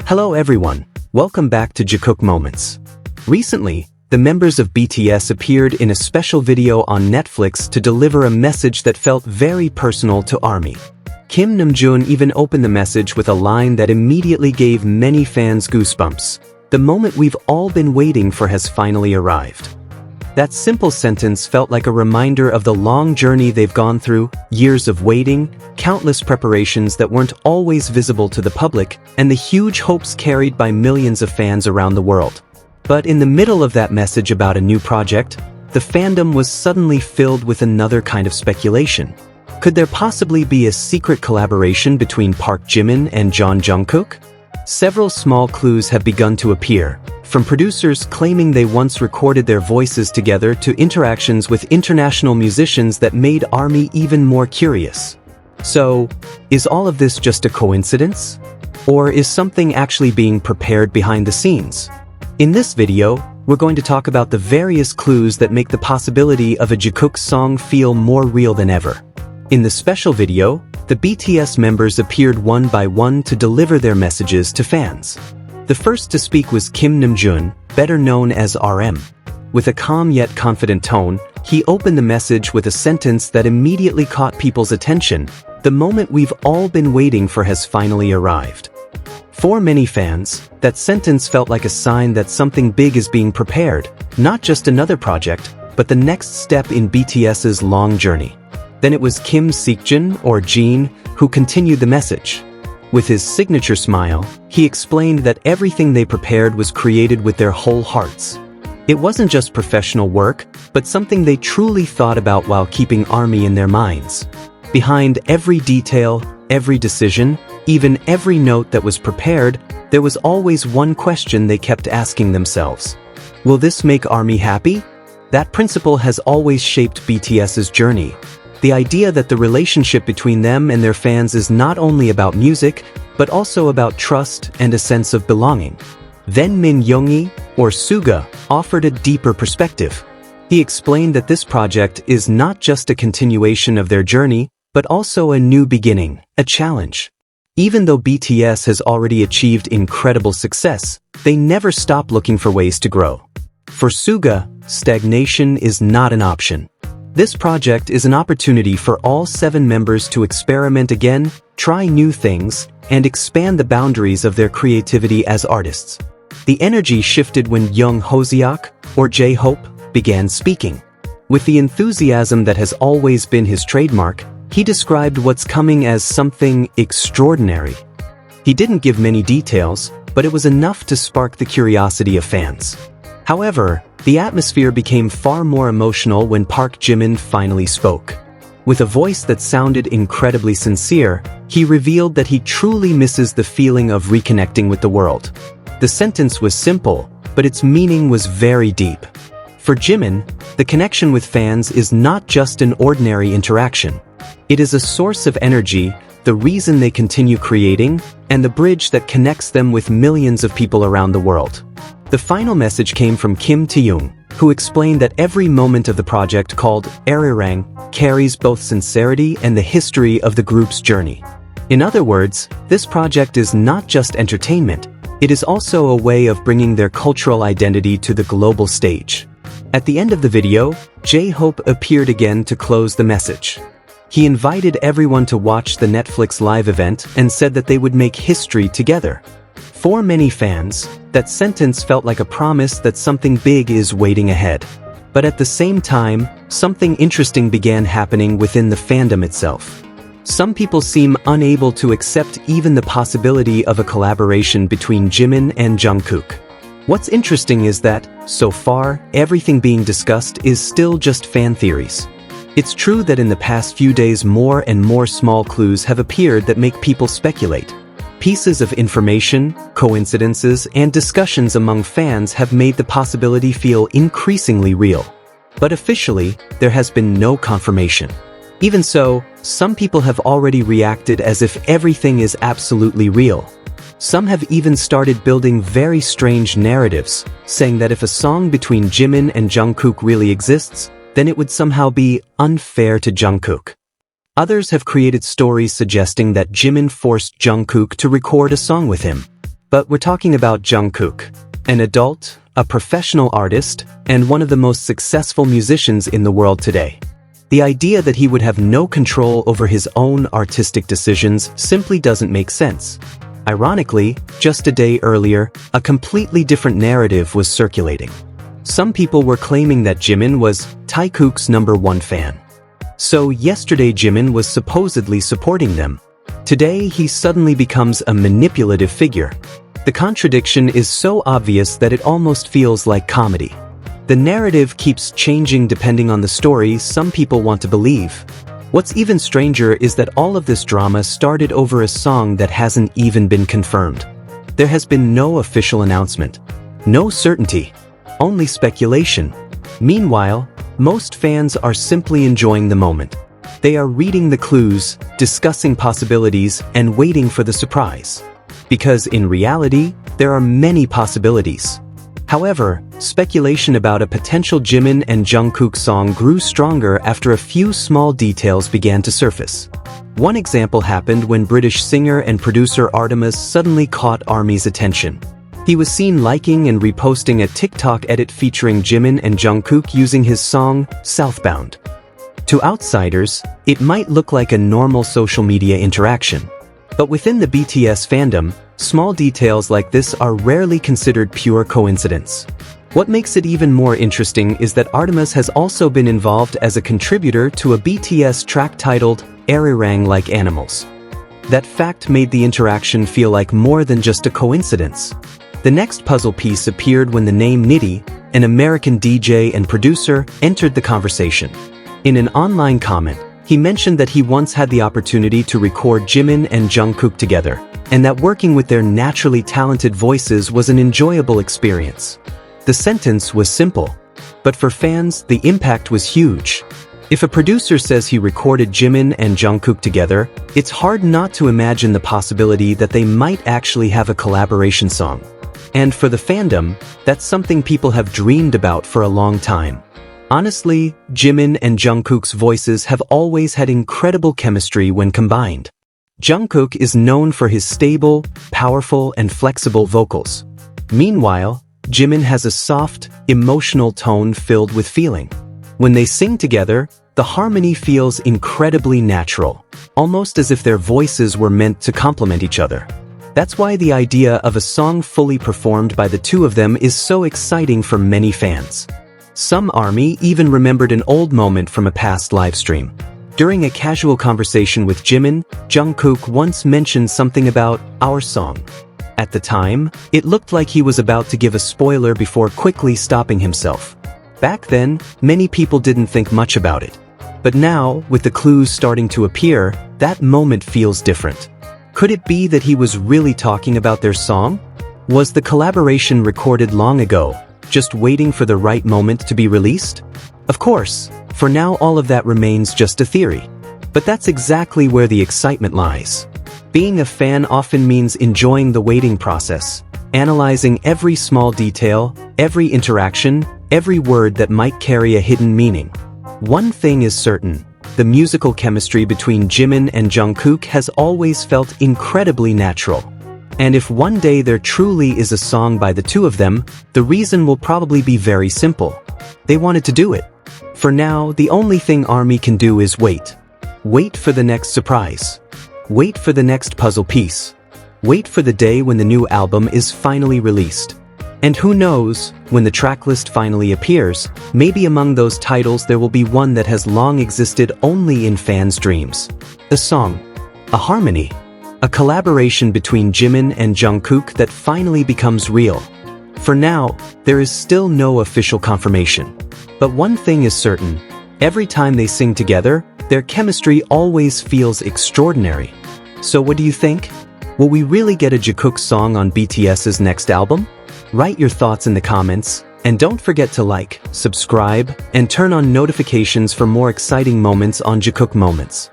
Hello everyone, welcome back to Jikook Moments. Recently, the members of BTS appeared in a special video on Netflix to deliver a message that felt very personal to ARMY. Kim Namjoon even opened the message with a line that immediately gave many fans goosebumps. The moment we've all been waiting for has finally arrived. That simple sentence felt like a reminder of the long journey they've gone through, years of waiting, countless preparations that weren't always visible to the public, and the huge hopes carried by millions of fans around the world. But in the middle of that message about a new project, the fandom was suddenly filled with another kind of speculation. Could there possibly be a secret collaboration between Park Jimin and Jeon Jungkook? Several small clues have begun to appear, from producers claiming they once recorded their voices together to interactions with international musicians that made ARMY even more curious. So, is all of this just a coincidence? Or is something actually being prepared behind the scenes? In this video, we're going to talk about the various clues that make the possibility of a Jikook song feel more real than ever. In the special video, the BTS members appeared one by one to deliver their messages to fans. The first to speak was Kim Namjoon, better known as RM. With a calm yet confident tone, he opened the message with a sentence that immediately caught people's attention. The moment we've all been waiting for has finally arrived. For many fans, that sentence felt like a sign that something big is being prepared, not just another project, but the next step in BTS's long journey. Then it was Kim Seokjin, or Jeon, who continued the message. With his signature smile, he explained that everything they prepared was created with their whole hearts. It wasn't just professional work, but something they truly thought about while keeping ARMY in their minds. Behind every detail, every decision, even every note that was prepared, there was always one question they kept asking themselves. Will this make ARMY happy? That principle has always shaped BTS's journey. The idea that the relationship between them and their fans is not only about music, but also about trust and a sense of belonging. Then Min Yoongi, or Suga, offered a deeper perspective. He explained that this project is not just a continuation of their journey, but also a new beginning, a challenge. Even though BTS has already achieved incredible success, they never stop looking for ways to grow. For Suga, stagnation is not an option. This project is an opportunity for all 7 members to experiment again, try new things, and expand the boundaries of their creativity as artists. The energy shifted when Young Hoseok, or J-Hope, began speaking. With the enthusiasm that has always been his trademark, he described what's coming as something extraordinary. He didn't give many details, but it was enough to spark the curiosity of fans. However, the atmosphere became far more emotional when Park Jimin finally spoke. With a voice that sounded incredibly sincere, he revealed that he truly misses the feeling of reconnecting with the world. The sentence was simple, but its meaning was very deep. For Jimin, the connection with fans is not just an ordinary interaction. It is a source of energy, the reason they continue creating, and the bridge that connects them with millions of people around the world. The final message came from Kim Taeyoung, who explained that every moment of the project called Arirang carries both sincerity and the history of the group's journey. In other words, this project is not just entertainment, it is also a way of bringing their cultural identity to the global stage. At the end of the video, J-Hope appeared again to close the message. He invited everyone to watch the Netflix live event and said that they would make history together. For many fans, that sentence felt like a promise that something big is waiting ahead. But at the same time, something interesting began happening within the fandom itself. Some people seem unable to accept even the possibility of a collaboration between Jimin and Jungkook. What's interesting is that, so far, everything being discussed is still just fan theories. It's true that in the past few days more and more small clues have appeared that make people speculate. Pieces of information, coincidences, and discussions among fans have made the possibility feel increasingly real. But officially, there has been no confirmation. Even so, some people have already reacted as if everything is absolutely real. Some have even started building very strange narratives, saying that if a song between Jimin and Jungkook really exists, then it would somehow be unfair to Jungkook. Others have created stories suggesting that Jimin forced Jungkook to record a song with him. But we're talking about Jungkook, an adult, a professional artist, and one of the most successful musicians in the world today. The idea that he would have no control over his own artistic decisions simply doesn't make sense. Ironically, just a day earlier, a completely different narrative was circulating. Some people were claiming that Jimin was Taekook's #1 fan. So yesterday Jimin was supposedly supporting them. Today he suddenly becomes a manipulative figure. The contradiction is so obvious that it almost feels like comedy. The narrative keeps changing depending on the story some people want to believe. What's even stranger is that all of this drama started over a song that hasn't even been confirmed. There has been no official announcement. No certainty. Only speculation. Meanwhile, most fans are simply enjoying the moment. They are reading the clues, discussing possibilities, and waiting for the surprise. Because in reality, there are many possibilities. However, speculation about a potential Jimin and Jungkook song grew stronger after a few small details began to surface. One example happened when British singer and producer Artemis suddenly caught ARMY's attention. He was seen liking and reposting a TikTok edit featuring Jimin and Jungkook using his song, Southbound. To outsiders, it might look like a normal social media interaction. But within the BTS fandom, small details like this are rarely considered pure coincidence. What makes it even more interesting is that Artemis has also been involved as a contributor to a BTS track titled Arirang Like Animals. That fact made the interaction feel like more than just a coincidence. The next puzzle piece appeared when the name Nitty, an American DJ and producer, entered the conversation. In an online comment, he mentioned that he once had the opportunity to record Jimin and Jungkook together, and that working with their naturally talented voices was an enjoyable experience. The sentence was simple, but for fans, the impact was huge. If a producer says he recorded Jimin and Jungkook together, it's hard not to imagine the possibility that they might actually have a collaboration song. And for the fandom, that's something people have dreamed about for a long time. Honestly, Jimin and Jungkook's voices have always had incredible chemistry when combined. Jungkook is known for his stable, powerful, and flexible vocals. Meanwhile, Jimin has a soft, emotional tone filled with feeling. When they sing together, the harmony feels incredibly natural, almost as if their voices were meant to complement each other. That's why the idea of a song fully performed by the two of them is so exciting for many fans. Some ARMY even remembered an old moment from a past livestream. During a casual conversation with Jimin, Jungkook once mentioned something about our song. At the time, it looked like he was about to give a spoiler before quickly stopping himself. Back then, many people didn't think much about it. But now, with the clues starting to appear, that moment feels different. Could it be that he was really talking about their song? Was the collaboration recorded long ago, just waiting for the right moment to be released? Of course, for now all of that remains just a theory. But that's exactly where the excitement lies. Being a fan often means enjoying the waiting process, analyzing every small detail, every interaction, every word that might carry a hidden meaning. One thing is certain, the musical chemistry between Jimin and Jungkook has always felt incredibly natural. And if one day there truly is a song by the two of them, the reason will probably be very simple. They wanted to do it. For now, the only thing ARMY can do is wait. Wait for the next surprise. Wait for the next puzzle piece. Wait for the day when the new album is finally released. And who knows, when the tracklist finally appears, maybe among those titles there will be one that has long existed only in fans' dreams. A song. A harmony. A collaboration between Jimin and Jungkook that finally becomes real. For now, there is still no official confirmation. But one thing is certain, every time they sing together, their chemistry always feels extraordinary. So what do you think? Will we really get a Jikook song on BTS's next album? Write your thoughts in the comments, and don't forget to like, subscribe, and turn on notifications for more exciting moments on Jikook Moments.